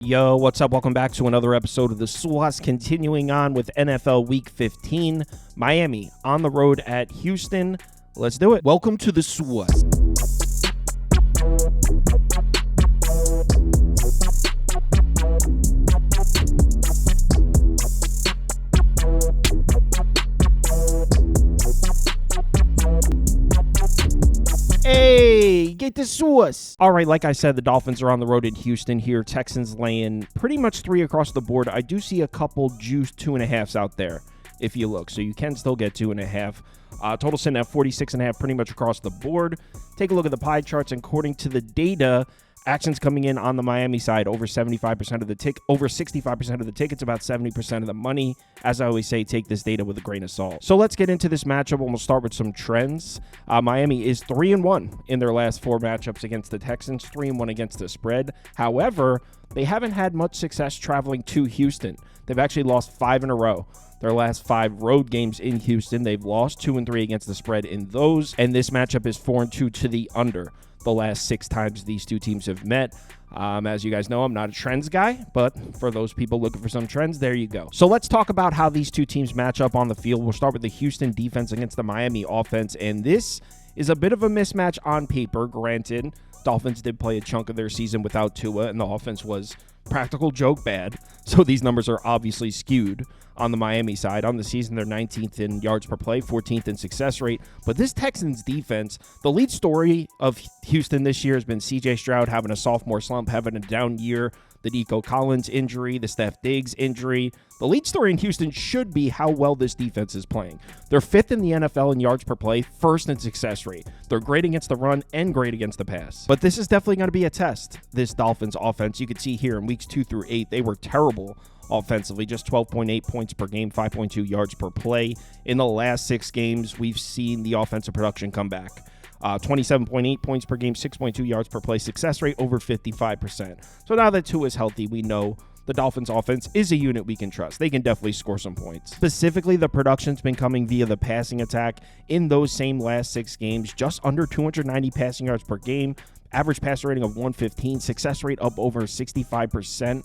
Yo, what's up? Welcome back to another episode of the SWAS. Continuing on with NFL Week 15. Miami on the road at Houston. Let's do it. Welcome to the SWAS. Hey, get the sauce. All right, like I said, the Dolphins are on the road in Houston here. Texans laying pretty much 3 across the board. I do see a couple juice 2.5s out there if you look, so you can still get 2.5. Total sitting at 46.5 pretty much across the board. Take a look at the pie charts. According to the data, action's coming in on the Miami side, over 75% of the over 65% of the tickets, about 70% of the money. As I always say, take this data with a grain of salt. So let's get into this matchup, and we'll start with some trends. Miami is 3-1 in their last 4 matchups against the Texans, 3-1 against the spread. However, they haven't had much success traveling to Houston. They've actually lost 5 in a row. Their last 5 road games in Houston, they've lost 2-3 against the spread in those, and this matchup is 4-2 to the under the last 6 times these two teams have met. As you guys know, I'm not a trends guy, but for those people looking for some trends, there you go. So let's talk about how these two teams match up on the field. We'll start with the Houston defense against the Miami offense, and this is a bit of a mismatch on paper. Granted, Dolphins did play a chunk of their season without Tua, and the offense was practical joke bad, so these numbers are obviously skewed on the Miami side. On the season, they're 19th in yards per play, 14th in success rate. But this Texans defense, the lead story of Houston this year has been C.J. Stroud having a sophomore slump, having a down year, the Nico Collins injury, the Steph Diggs injury. The lead story in Houston should be how well this defense is playing. They're 5th in the NFL in yards per play, 1st in success rate. They're great against the run and great against the pass. But this is definitely going to be a test, this Dolphins offense. You could see here in weeks 2 through 8, they were terrible offensively, just 12.8 points per game, 5.2 yards per play. In the last 6 games, we've seen the offensive production come back. 27.8 points per game, 6.2 yards per play, success rate over 55%. So now that Tua is healthy, we know the Dolphins offense is a unit we can trust. They can definitely score some points. Specifically, the production's been coming via the passing attack in those same last 6 games, just under 290 passing yards per game, average passer rating of 115, success rate up over 65%.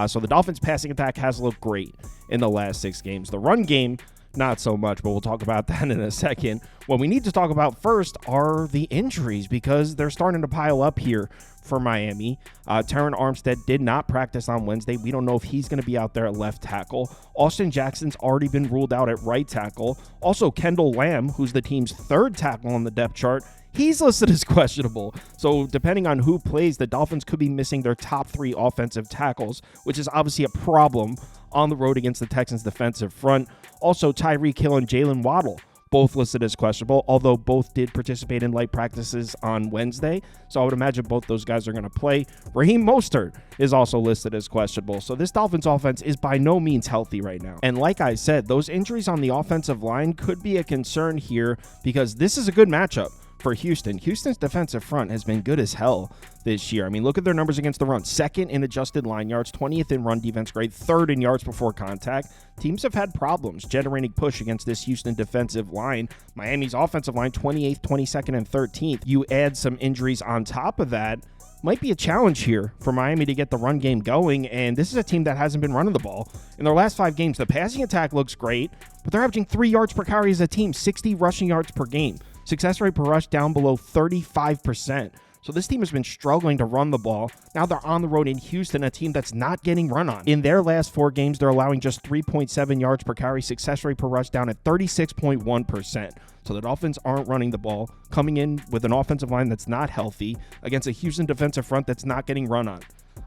So the Dolphins passing attack has looked great in the last 6 games. The run game, not so much, but we'll talk about that in a second. What we need to talk about first are the injuries, because they're starting to pile up here for Miami. Terron Armstead did not practice on Wednesday. We don't know if he's going to be out there at left tackle. Austin Jackson's already been ruled out at right tackle. Also, Kendall Lamb, who's the team's 3rd tackle on the depth chart, he's listed as questionable. So depending on who plays, the Dolphins could be missing their top 3 offensive tackles, which is obviously a problem on the road against the Texans defensive front. Also, Tyreek Hill and Jalen Waddle, both listed as questionable, although both did participate in light practices on Wednesday. So I would imagine both those guys are going to play. Raheem Mostert is also listed as questionable. So this Dolphins offense is by no means healthy right now. And like I said, those injuries on the offensive line could be a concern here, because this is a good matchup for Houston. Houston's defensive front has been good as hell this year. I mean, look at their numbers against the run. 2nd in adjusted line yards, 20th in run defense grade, 3rd in yards before contact. Teams have had problems generating push against this Houston defensive line. Miami's offensive line, 28th, 22nd, and 13th. You add some injuries on top of that, might be a challenge here for Miami to get the run game going, and this is a team that hasn't been running the ball. In their last 5 games, the passing attack looks great, but they're averaging 3 yards per carry as a team, 60 rushing yards per game. Success rate per rush down below 35%. So this team has been struggling to run the ball. Now they're on the road in Houston, a team that's not getting run on. In their last 4 games, they're allowing just 3.7 yards per carry, success rate per rush down at 36.1%. So the Dolphins aren't running the ball, coming in with an offensive line that's not healthy against a Houston defensive front that's not getting run on.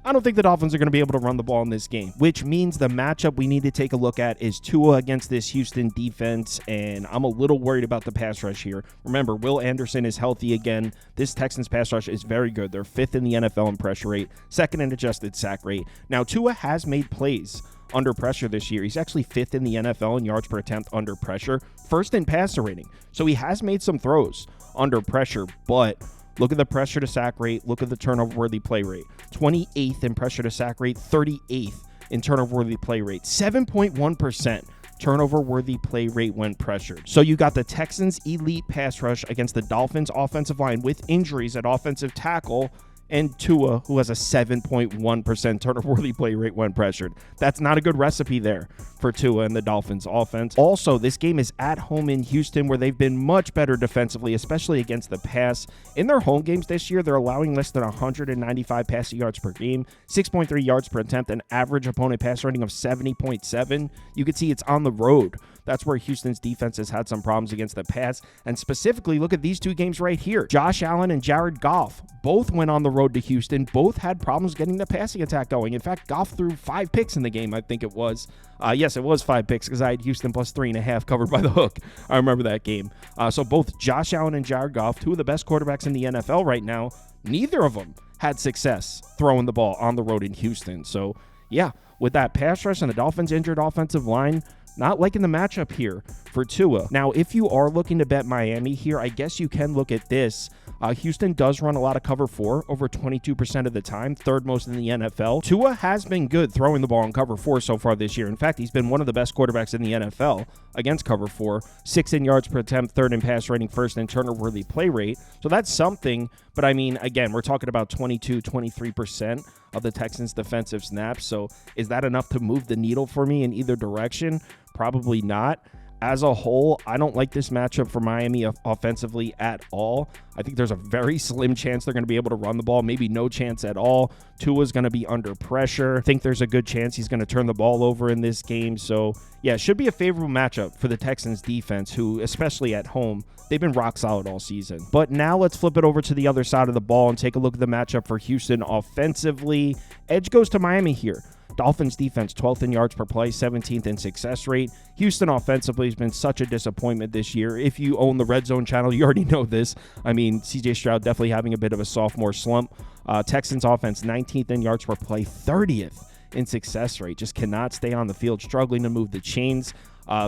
I don't think the Dolphins are going to be able to run the ball in this game, which means the matchup we need to take a look at is Tua against this Houston defense, and I'm a little worried about the pass rush here. Remember, Will Anderson is healthy again. This Texans pass rush is very good. They're 5th in the NFL in pressure rate, 2nd in adjusted sack rate. Now, Tua has made plays under pressure this year. He's actually 5th in the NFL in yards per attempt under pressure, 1st in passer rating. So he has made some throws under pressure, but look at the pressure to sack rate. Look at the turnover-worthy play rate. 28th in pressure to sack rate, 38th in turnover-worthy play rate. 7.1% turnover-worthy play rate when pressured. So you got the Texans' elite pass rush against the Dolphins' offensive line with injuries at offensive tackle, and Tua, who has a 7.1% turnover-worthy play rate when pressured. That's not a good recipe there for Tua and the Dolphins offense. Also, this game is at home in Houston, where they've been much better defensively, especially against the pass. In their home games this year, they're allowing less than 195 passing yards per game, 6.3 yards per attempt, an average opponent pass rating of 70.7. You can see it's on the road. That's where Houston's defense has had some problems against the pass. And specifically, look at these two games right here. Josh Allen and Jared Goff both went on the road to Houston. Both had problems getting the passing attack going. In fact, Goff threw 5 picks in the game, I think it was. Yes, it was 5 picks because I had Houston plus 3.5 covered by the hook. I remember that game. So both Josh Allen and Jared Goff, two of the best quarterbacks in the NFL right now, neither of them had success throwing the ball on the road in Houston. So, yeah, with that pass rush and the Dolphins' injured offensive line, not liking the matchup here for Tua. Now, if you are looking to bet Miami here, I guess you can look at this. Houston does run a lot of cover 4, over 22% of the time, third most in the NFL. Tua has been good throwing the ball in cover 4 so far this year. In fact, he's been one of the best quarterbacks in the NFL against cover 4, 6th in yards per attempt, 3rd in pass rating, 1st in turnover-worthy play rate. So that's something, but I mean, again, we're talking about 22, 23% of the Texans' defensive snaps. So is that enough to move the needle for me in either direction? Probably not. As a whole, I don't like this matchup for Miami offensively at all. I think there's a very slim chance they're going to be able to run the ball, maybe no chance at all. Tua's going to be under pressure. I think there's a good chance he's going to turn the ball over in this game. So, yeah, it should be a favorable matchup for the Texans defense, who, especially at home, they've been rock solid all season. But now let's flip it over to the other side of the ball and take a look at the matchup for Houston offensively. Edge goes to Miami here. Dolphins defense, 12th in yards per play, 17th in success rate. Houston offensively has been such a disappointment this year. If you own the Red Zone channel, you already know this. I mean, CJ Stroud definitely having a bit of a sophomore slump. Texans offense, 19th in yards per play, 30th in success rate. Just cannot stay on the field, struggling to move the chains.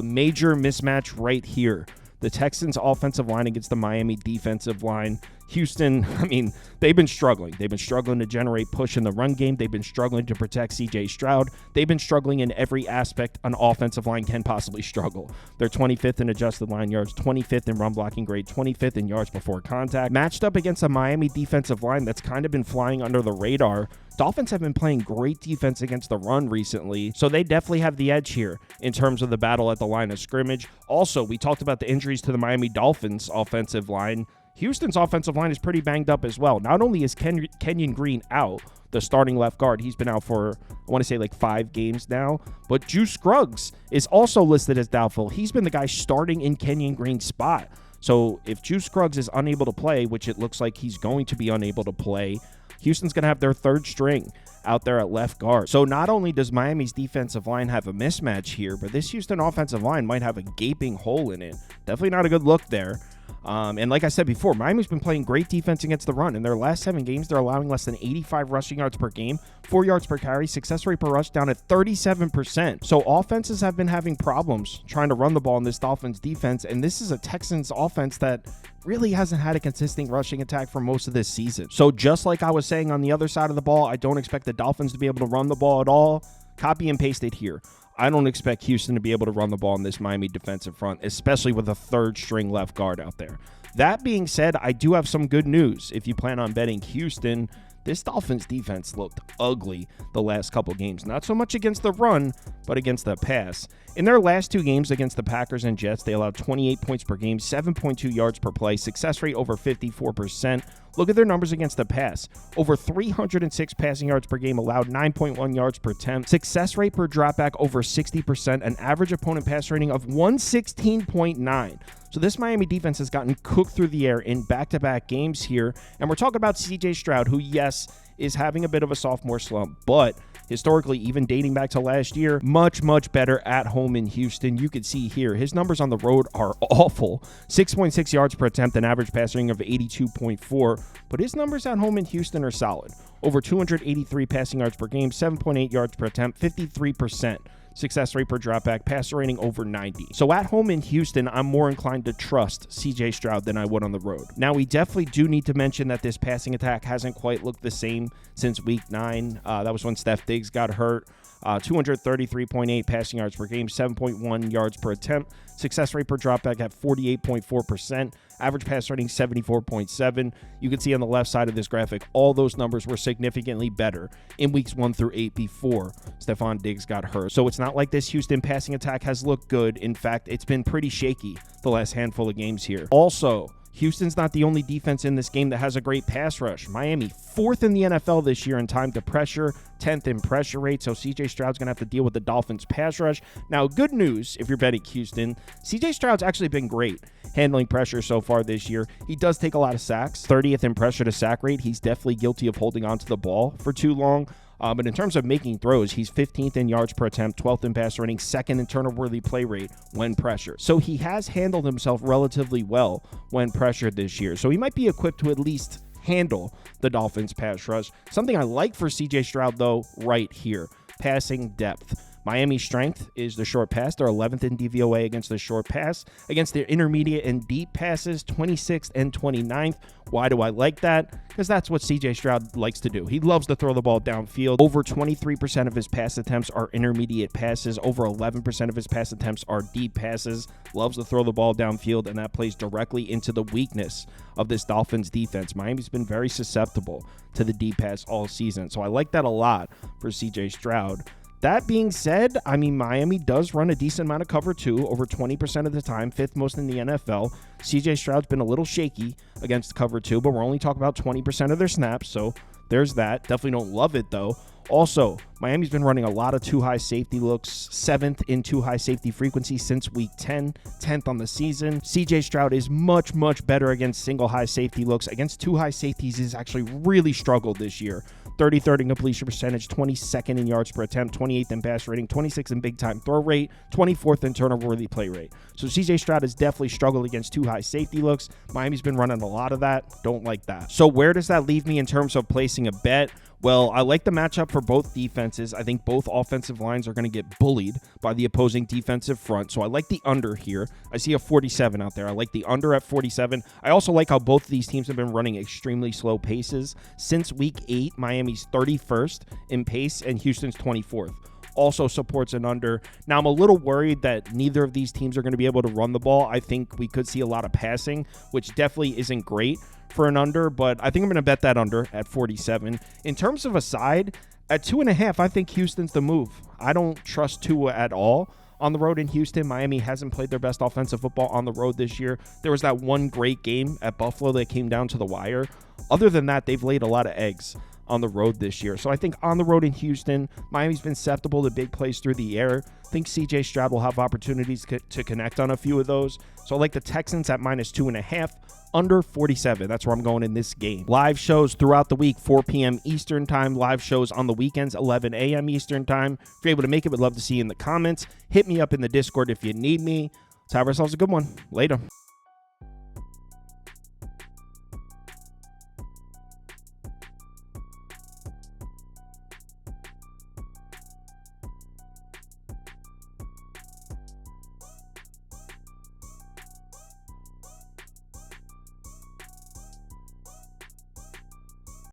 Major mismatch right here. The Texans offensive line against the Miami defensive line. Houston, I mean, they've been struggling. They've been struggling to generate push in the run game. They've been struggling to protect C.J. Stroud. They've been struggling in every aspect an offensive line can possibly struggle. They're 25th in adjusted line yards, 25th in run blocking grade, 25th in yards before contact. Matched up against a Miami defensive line that's kind of been flying under the radar. Dolphins have been playing great defense against the run recently, so they definitely have the edge here in terms of the battle at the line of scrimmage. Also, we talked about the injuries to the Miami Dolphins offensive line. Houston's offensive line is pretty banged up as well. Not only is Kenyon Green out, the starting left guard, he's been out for, I want to say, like 5 games now, but Juice Scruggs is also listed as doubtful. He's been the guy starting in Kenyon Green's spot. So if Juice Scruggs is unable to play, which it looks like he's going to be unable to play, Houston's going to have their 3rd string out there at left guard. So not only does Miami's defensive line have a mismatch here, but this Houston offensive line might have a gaping hole in it. Definitely not a good look there. And like I said before, Miami's been playing great defense against the run. In their last 7 games, they're allowing less than 85 rushing yards per game, 4 yards per carry, success rate per rush down at 37%. So offenses have been having problems trying to run the ball in this Dolphins defense, and this is a Texans offense that really hasn't had a consistent rushing attack for most of this season. So just like I was saying on the other side of the ball, I don't expect the Dolphins to be able to run the ball at all. Copy and paste it here. I don't expect Houston to be able to run the ball in this Miami defensive front, especially with a 3rd string left guard out there. That being said, I do have some good news. If you plan on betting Houston, this Dolphins defense looked ugly the last couple games. Not so much against the run, but against the pass. In their last 2 games against the Packers and Jets, they allowed 28 points per game, 7.2 yards per play, success rate over 54%. Look at their numbers against the pass. Over 306 passing yards per game, allowed 9.1 yards per attempt, success rate per dropback over 60%, an average opponent pass rating of 116.9. So this Miami defense has gotten cooked through the air in back-to-back games here. And we're talking about C.J. Stroud, who, yes, is having a bit of a sophomore slump, but historically, even dating back to last year, much, much better at home in Houston. You can see here, his numbers on the road are awful. 6.6 yards per attempt, an average pass rating of 82.4, but his numbers at home in Houston are solid. Over 283 passing yards per game, 7.8 yards per attempt, 53%. Success rate per dropback, passer rating over 90. So at home in Houston, I'm more inclined to trust CJ Stroud than I would on the road. Now, we definitely do need to mention that this passing attack hasn't quite looked the same since week 9. That was when Steph Diggs got hurt. 233.8 passing yards per game, 7.1 yards per attempt. Success rate per dropback at 48.4%. Average passer rating 74.7. You can see on the left side of this graphic, all those numbers were significantly better in weeks 1 through 8 before Stephon Diggs got hurt. So it's not like this Houston passing attack has looked good. In fact, it's been pretty shaky the last handful of games here. Also, Houston's not the only defense in this game that has a great pass rush. Miami, 4th in the NFL this year in time to pressure, 10th in pressure rate, so CJ Stroud's going to have to deal with the Dolphins' pass rush. Now, good news, if you're betting Houston, CJ Stroud's actually been great handling pressure so far this year. He does take a lot of sacks, 30th in pressure to sack rate. He's definitely guilty of holding onto the ball for too long. But in terms of making throws, he's 15th in yards per attempt, 12th in passer rating, 2nd in turnover-worthy play rate when pressured. So he has handled himself relatively well when pressured this year. So he might be equipped to at least handle the Dolphins' pass rush. Something I like for CJ Stroud, though, right here, passing depth. Miami's strength is the short pass. They're 11th in DVOA against the short pass. Against their intermediate and deep passes, 26th and 29th. Why do I like that? Because that's what CJ Stroud likes to do. He loves to throw the ball downfield. Over 23% of his pass attempts are intermediate passes. Over 11% of his pass attempts are deep passes. Loves to throw the ball downfield, and that plays directly into the weakness of this Dolphins defense. Miami's been very susceptible to the deep pass all season. So I like that a lot for CJ Stroud. That being said, I mean, Miami does run a decent amount of cover 2, over 20% of the time, 5th most in the NFL. CJ Stroud's been a little shaky against cover 2, but we're only talking about 20% of their snaps, so there's that. Definitely don't love it, though. Also, Miami's been running a lot of too high safety looks, 7th in too high safety frequency since week 10, 10th on the season. CJ Stroud is much, much better against single high safety looks. Against too high safeties, he's actually really struggled this year. 33rd in completion percentage, 22nd in yards per attempt, 28th in pass rating, 26th in big time throw rate, 24th in turnover-worthy play rate. So CJ Stroud has definitely struggled against too high safety looks. Miami's been running a lot of that. Don't like that. So where does that leave me in terms of placing a bet? Well, I like the matchup for both defenses. I think both offensive lines are going to get bullied by the opposing defensive front. So I like the under here. I see a 47 out there. I like the under at 47. I also like how both of these teams have been running extremely slow paces. Since week 8, Miami's 31st in pace and Houston's 24th. Also supports an under. Now, I'm a little worried that neither of these teams are going to be able to run the ball. I think we could see a lot of passing, which definitely isn't great for an under, but I think I'm going to bet that under at 47. In terms of a side, at 2.5, I think Houston's the move. I don't trust Tua at all on the road in Houston. Miami hasn't played their best offensive football on the road this year. There was that one great game at Buffalo that came down to the wire. Other than that, they've laid a lot of eggs on the road this year. So I think on the road in Houston, Miami's been susceptible to big plays through the air. I think CJ Stroud will have opportunities to connect on a few of those. So I like the Texans at -2.5, under 47. That's where I'm going in this game. Live shows throughout the week, 4 p.m. Eastern time. Live shows on the weekends, 11 a.m. Eastern time. If you're able to make it, would love to see you in the comments. Hit me up in the Discord if you need me. Let's have ourselves a good one. Later.